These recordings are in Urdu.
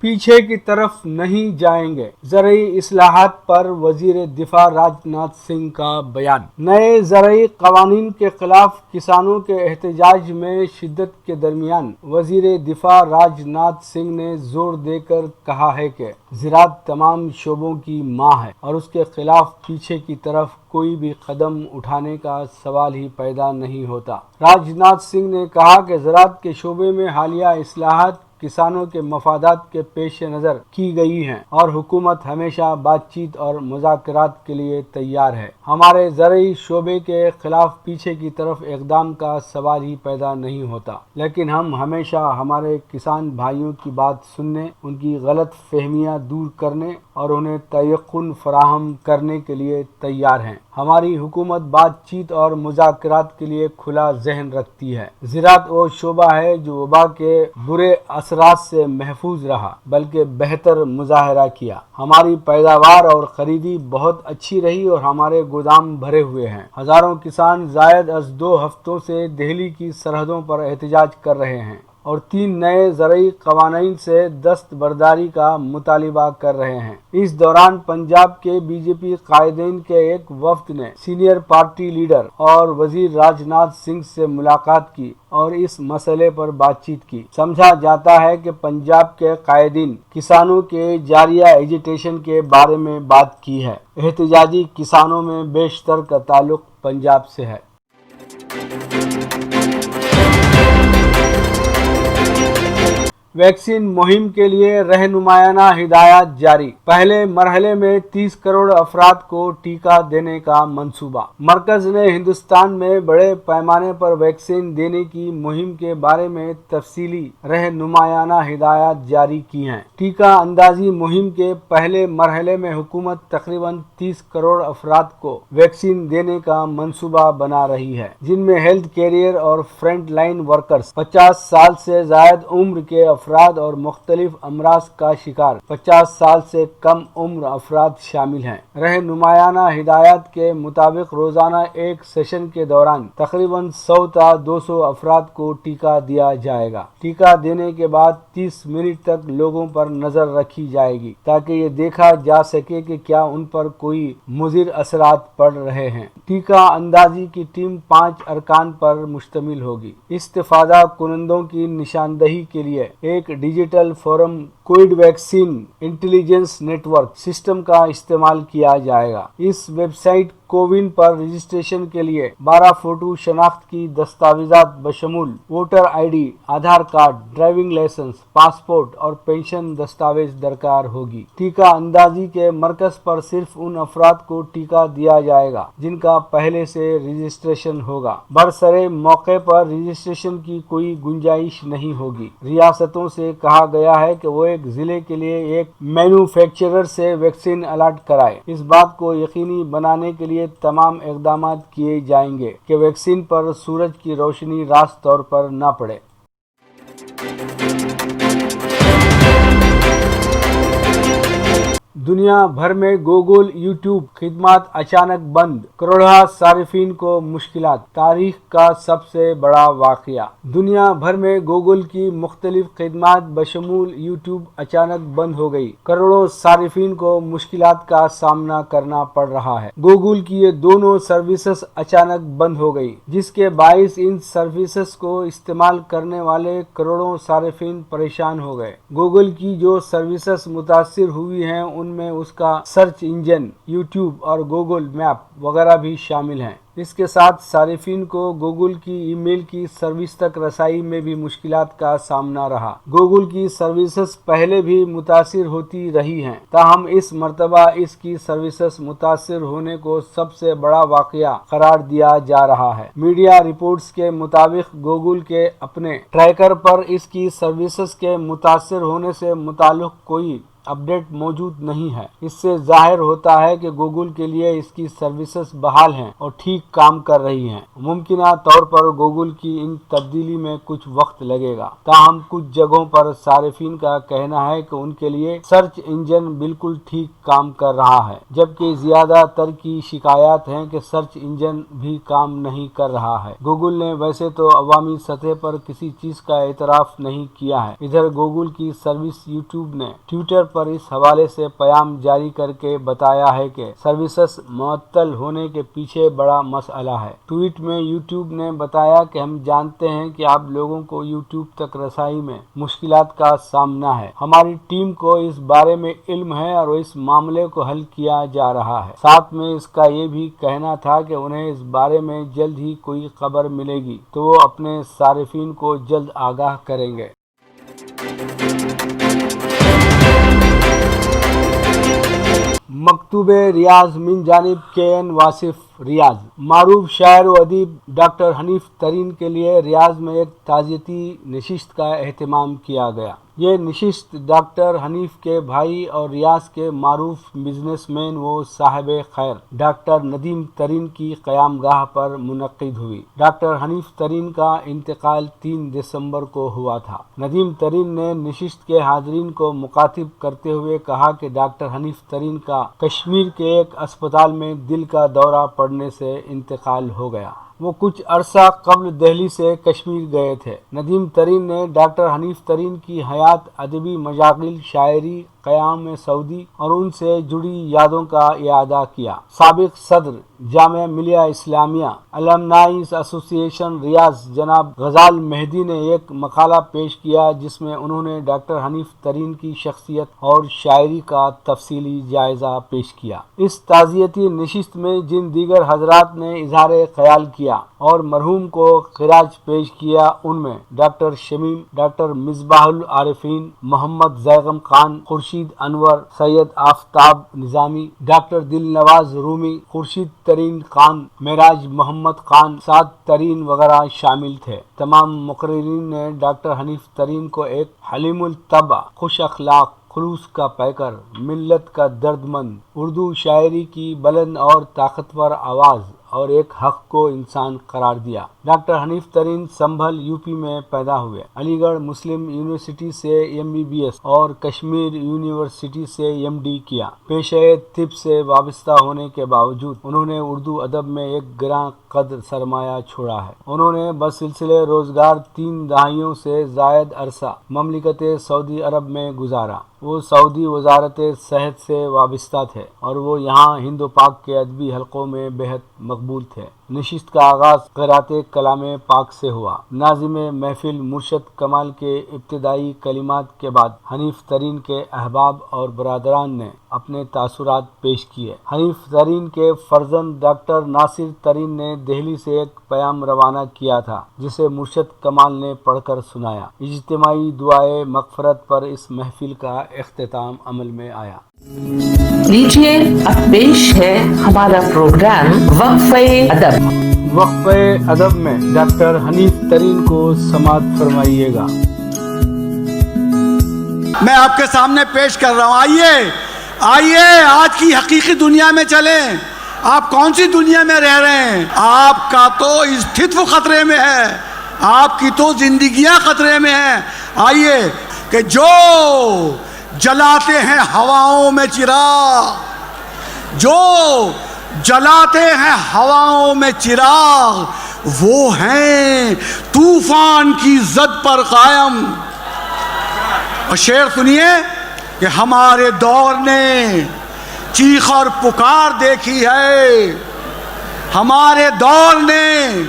پیچھے کی طرف نہیں جائیں گے۔ زرعی اصلاحات پر وزیر دفاع راجناتھ سنگھ کا بیان۔ نئے زرعی قوانین کے خلاف کسانوں کے احتجاج میں شدت کے درمیان وزیر دفاع راجناتھ سنگھ نے زور دے کر کہا ہے کہ زراعت تمام شعبوں کی ماں ہے اور اس کے خلاف پیچھے کی طرف کوئی بھی قدم اٹھانے کا سوال ہی پیدا نہیں ہوتا۔ راجناتھ سنگھ نے کہا کہ زراعت کے شعبے میں حالیہ اصلاحات کسانوں کے مفادات کے پیش نظر کی گئی ہیں اور حکومت ہمیشہ بات چیت اور مذاکرات کے لیے تیار ہے۔ ہمارے زرعی شعبے کے خلاف پیچھے کی طرف اقدام کا سوال ہی پیدا نہیں ہوتا، لیکن ہم ہمیشہ ہمارے کسان بھائیوں کی بات سننے، ان کی غلط فہمیاں دور کرنے اور انہیں تیقن فراہم کرنے کے لیے تیار ہیں۔ ہماری حکومت بات چیت اور مذاکرات کے لیے کھلا ذہن رکھتی ہے۔ زراعت وہ شعبہ ہے جو وبا کے برے اثرات سے محفوظ رہا بلکہ بہتر مظاہرہ کیا۔ ہماری پیداوار اور خریدی بہت اچھی رہی اور ہمارے گودام بھرے ہوئے ہیں۔ ہزاروں کسان زائد از 2 ہفتوں سے دہلی کی سرحدوں پر احتجاج کر رہے ہیں اور 3 نئے زرعی قوانین سے دستبرداری کا مطالبہ کر رہے ہیں۔ اس دوران پنجاب کے بی جے پی قائدین کے ایک وفد نے سینئر پارٹی لیڈر اور وزیر راجناتھ سنگھ سے ملاقات کی اور اس مسئلے پر بات چیت کی۔ سمجھا جاتا ہے کہ پنجاب کے قائدین کسانوں کے جاریہ ایجیٹیشن کے بارے میں بات کی ہے۔ احتجاجی کسانوں میں بیشتر کا تعلق پنجاب سے ہے۔ ویکسین مہم کے لیے رہنمایانہ ہدایات جاری۔ پہلے مرحلے میں 30 کروڑ افراد کو ٹیکہ دینے کا منصوبہ۔ مرکز نے ہندوستان میں بڑے پیمانے پر ویکسین دینے کی مہم کے بارے میں تفصیلی رہنمایانہ ہدایات جاری کی ہیں۔ ٹیکہ اندازی مہم کے پہلے مرحلے میں حکومت تقریباً 30 کروڑ افراد کو ویکسین دینے کا منصوبہ بنا رہی ہے، جن میں ہیلتھ کیریئر اور فرنٹ لائن ورکرز، 50 سال سے زائد عمر کے افراد اور مختلف امراض کا شکار 50 سال سے کم عمر افراد شامل ہیں۔ رہنمایانہ ہدایات کے مطابق روزانہ ایک سیشن کے دوران تقریباً 100 تا 200 افراد کو ٹیکہ دیا جائے گا۔ ٹیکہ دینے کے بعد 30 منٹ تک لوگوں پر نظر رکھی جائے گی تاکہ یہ دیکھا جا سکے کہ کیا ان پر کوئی مضر اثرات پڑ رہے ہیں۔ ٹیکہ اندازی کی ٹیم 5 ارکان پر مشتمل ہوگی۔ استفادہ کنندوں کی نشاندہی کے لیے ایک digital forum covid vaccine intelligence network system کا استعمال کیا جائے گا۔ اس ویب سائٹ کوون پر رجسٹریشن کے لیے 12 فوٹو شناخت کی دستاویزات بشمول voter ID, Aadhaar card, driving licence, passport اور پینشن دستاویز درکار ہوگی۔ ٹیکہ اندازی کے مرکز پر صرف ان افراد کو ٹیکہ دیا جائے گا جن کا پہلے سے رجسٹریشن ہوگا۔ برسرے موقع پر رجسٹریشن کی کوئی گنجائش نہیں ہوگی۔ ریاستوں سے کہا گیا ہے کہ وہ ایک ضلع کے لیے ایک مینوفیکچرر سے ویکسین الاٹ کرائے۔ اس بات کو یقینی بنانے کے لیے تمام اقدامات کیے جائیں گے کہ ویکسین پر سورج کی روشنی راست طور پر نہ پڑے۔ دنیا بھر میں گوگل یوٹیوب خدمات اچانک بند، کروڑہ صارفین کو مشکلات۔ تاریخ کا سب سے بڑا واقعہ۔ دنیا بھر میں گوگل کی مختلف خدمات بشمول یوٹیوب اچانک بند ہو گئی۔ کروڑوں صارفین کو مشکلات کا سامنا کرنا پڑ رہا ہے۔ گوگل کی یہ دونوں سروسز اچانک بند ہو گئی، جس کے باعث ان سروسز کو استعمال کرنے والے کروڑوں صارفین پریشان ہو گئے۔ گوگل کی جو سروسز متاثر ہوئی ہیں ان میں اس کا سرچ انجن، یوٹیوب اور گوگل میپ وغیرہ بھی شامل ہیں۔ اس کے ساتھ صارفین کو گوگل کی ای میل کی سروس تک رسائی میں بھی مشکلات کا سامنا رہا۔ گوگل کی سروسز پہلے بھی متاثر ہوتی رہی ہیں، تاہم اس مرتبہ اس کی سروسز متاثر ہونے کو سب سے بڑا واقعہ قرار دیا جا رہا ہے۔ میڈیا رپورٹس کے مطابق گوگل کے اپنے ٹریکر پر اس کی سروسز کے متاثر ہونے سے متعلق کوئی اپڈیٹ موجود نہیں ہے۔ اس سے ظاہر ہوتا ہے کہ گوگل کے لیے اس کی سروسز بحال ہیں اور ٹھیک کام کر رہی ہیں۔ ممکنہ طور پر گوگل کی ان تبدیلی میں کچھ وقت لگے گا، تاہم کچھ جگہوں پر صارفین کا کہنا ہے کہ ان کے لیے سرچ انجن بالکل ٹھیک کام کر رہا ہے، جبکہ زیادہ تر کی شکایات ہیں کہ سرچ انجن بھی کام نہیں کر رہا ہے۔ گوگل نے ویسے تو عوامی سطح پر کسی چیز کا اعتراف نہیں کیا ہے۔ ادھر گوگل کی سروس یوٹیوب نے ٹویٹر پر اس حوالے سے پیام جاری کر کے بتایا ہے کہ سروسز معطل ہونے کے پیچھے بڑا مسئلہ ہے۔ ٹویٹ میں یوٹیوب نے بتایا کہ ہم جانتے ہیں کہ آپ لوگوں کو یوٹیوب تک رسائی میں مشکلات کا سامنا ہے۔ ہماری ٹیم کو اس بارے میں علم ہے اور اس معاملے کو حل کیا جا رہا ہے۔ ساتھ میں اس کا یہ بھی کہنا تھا کہ انہیں اس بارے میں جلد ہی کوئی خبر ملے گی تو وہ اپنے صارفین کو جلد آگاہ کریں گے۔ مکتوب ریاض من جانب کے واصف ریاض۔ معروف شاعر و ادیب ڈاکٹر حنیف ترین کے لیے ریاض میں ایک تعزیتی نشست کا اہتمام کیا گیا۔ یہ نشست ڈاکٹر حنیف کے بھائی اور ریاض کے معروف بزنس مین و صاحب خیر ڈاکٹر ندیم ترین کی قیام گاہ پر منعقد ہوئی۔ ڈاکٹر حنیف ترین کا انتقال 3 دسمبر کو ہوا تھا۔ ندیم ترین نے نشست کے حاضرین کو مخاطب کرتے ہوئے کہا کہ ڈاکٹر حنیف ترین کا کشمیر کے ایک اسپتال میں دل کا دورہ پڑنے سے انتقال ہو گیا۔ وہ کچھ عرصہ قبل دہلی سے کشمیر گئے تھے۔ ندیم ترین نے ڈاکٹر حنیف ترین کی حیات، ادبی مشاغل، شاعری، قیام سعودی اور ان سے جڑی یادوں کا اعادہ کیا۔ سابق صدر جامعہ ملیہ اسلامیہ المنائز ایسوسی ایشن ریاض جناب غزال مہدی نے ایک مقالہ پیش کیا جس میں انہوں نے ڈاکٹر حنیف ترین کی شخصیت اور شاعری کا تفصیلی جائزہ پیش کیا۔ اس تعزیتی نشست میں جن دیگر حضرات نے اظہار خیال کیا اور مرحوم کو خراج پیش کیا ان میں ڈاکٹر شمیم، ڈاکٹر مصباح العارفین، محمد زیغم خان، خورشید انور، سید آفتاب نظامی، ڈاکٹر دل نواز رومی، خورشید ترین خان، معراج محمد خان، سعد ترین وغیرہ شامل تھے۔ تمام مقررین نے ڈاکٹر حنیف ترین کو ایک حلیم الطبع، خوش اخلاق، خلوص کا پیکر، ملت کا درد مند، اردو شاعری کی بلند اور طاقتور آواز اور ایک حق کو انسان قرار دیا۔ ڈاکٹر حنیف ترین سنبھل یوپی میں پیدا ہوئے۔ علی گڑھ مسلم یونیورسٹی سے MBBS اور کشمیر یونیورسٹی سے MD کیا۔ پیشہ طب سے وابستہ ہونے کے باوجود انہوں نے اردو ادب میں ایک گراں قدر سرمایہ چھوڑا ہے۔ انہوں نے بسلسلہ روزگار 3 دہائیوں سے زائد عرصہ مملکت سعودی عرب میں گزارا۔ وہ سعودی وزارت صحت سے وابستہ تھے اور وہ یہاں ہند و پاک کے ادبی حلقوں میں بہت مقبول تھے۔ نشست کا آغاز قرات کلام پاک سے ہوا۔ ناظم محفل مرشد کمال کے ابتدائی کلمات کے بعد حنیف ترین کے احباب اور برادران نے اپنے تاثرات پیش کیے۔ حنیف ترین کے فرزند ڈاکٹر ناصر ترین نے دہلی سے ایک پیام روانہ کیا تھا جسے مرشد کمال نے پڑھ کر سنایا۔ اجتماعی دعائے مغفرت پر اس محفل کا اختتام عمل میں آیا۔ لیجیے اب پیش ہے ہمارا پروگرام وقفہ ادب۔ وقفہ ادب میں ڈاکٹر حنیف ترین کو سماعت فرمائیے گا۔ میں آپ کے سامنے پیش کر رہا ہوں، آئیے آج کی حقیقی دنیا میں چلیں۔ آپ کون سی دنیا میں رہ رہے ہیں؟ آپ کا تو استھتو خطرے میں ہے، آپ کی تو زندگیاں خطرے میں ہیں۔ آئیے کہ جو جلاتے ہیں ہواؤں میں چراغ، جو جلاتے ہیں ہواؤں میں چراغ، وہ ہیں طوفان کی زد پر قائم۔ اور شعر سنیے کہ ہمارے دور نے چیخ اور پکار دیکھی ہے، ہمارے دور نے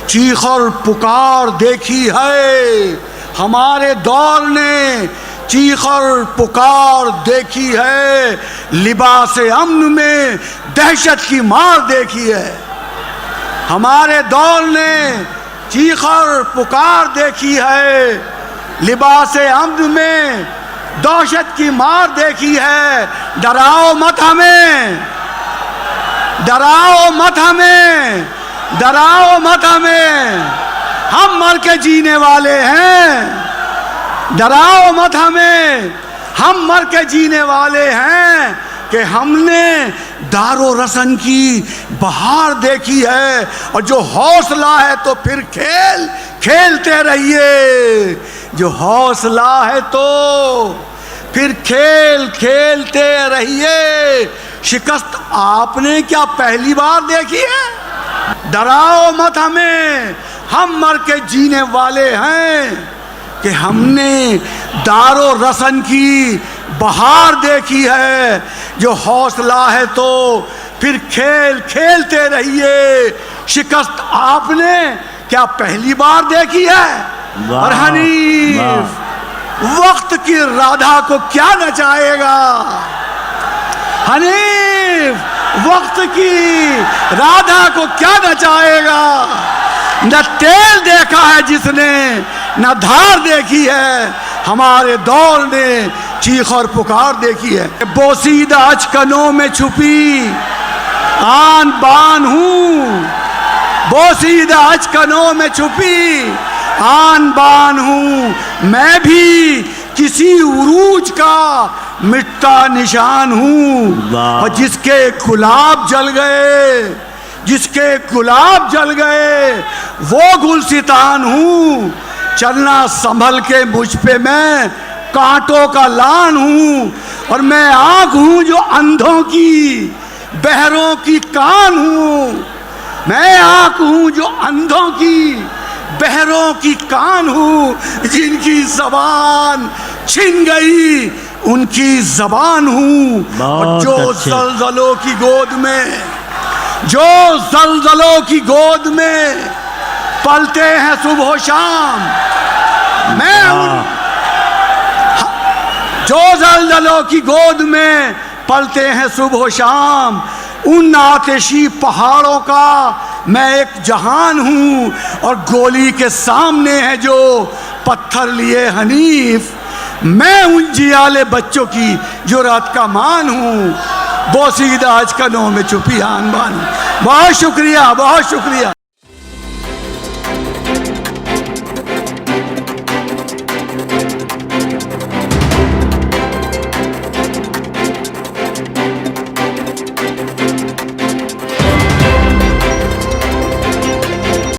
چیخ اور پکار دیکھی ہے، ہمارے دور نے چیخ اور پکار دیکھی ہے، لباس امن میں دہشت کی مار دیکھی ہے۔ ہمارے دور نے چیخ اور پکار دیکھی ہے، لباس امن میں دہشت کی مار دیکھی ہے۔ ڈراؤ مت ہمیں، ڈراؤ مت ہمیں، ڈراؤ مت ہمیں، ہم مر کے جینے والے ہیں، ڈراؤ مت ہمیں، ہم مر کے جینے والے ہیں کہ ہم نے دار و رسن کی بہار دیکھی ہے، اور جو حوصلہ ہے تو پھر کھیلتے رہیے، جو حوصلہ ہے تو پھر کھیلتے رہیے۔ شکست آپ نے کیا پہلی بار دیکھی ہے؟ ڈراؤ مت ہمیں، ہم مر کے جینے والے ہیں کہ ہم نے دار و رسن کی بہار دیکھی ہے، جو حوصلہ ہے تو پھر کھیلتے رہیے۔ شکست آپ نے کیا پہلی بار دیکھی ہے؟ اور حنیف وقت کی رادھا کو کیا نچائے گا؟ حنیف وقت کی رادھا کو کیا نچائے گا؟ نہ تیل دیکھا ہے جس نے، نہ دھار دیکھی ہے، ہمارے دور نے چیخ اور پکار دیکھی ہے۔ بوسیدہ اچکنوں میں چھپی آن بان ہوں، بوسیدہ اچکنوں میں چھپی آن بان ہوں، میں بھی کسی عروج کا مٹتا نشان ہوں، اور جس کے گلاب جل گئے، جس کے گلاب جل گئے وہ گلستان ہوں، چلنا سنبھل کے مجھ پہ میں کانٹوں کا لان ہوں، اور میں آنکھ ہوں جو اندھوں کی، بہروں کی کان ہوں، میں آنکھ ہوں جو اندھوں کی، بہروں کی کان ہوں، جن کی زبان چھن گئی ان کی زبان ہوں، اور جو زلزلوں کی گود میں، جو زلزلوں کی گود میں پلتے ہیں صبح و شام، میں ہوں جو زلزلوں کی گود میں پلتے ہیں صبح و شام، ان آتشی پہاڑوں کا میں ایک جہان ہوں، اور گولی کے سامنے ہے جو پتھر لیے حنیف، میں ان جیالے بچوں کی جرات کا مان ہوں، بوسیدہ اچکنوں میں چھپی آن بان۔ بہت شکریہ، بہت شکریہ۔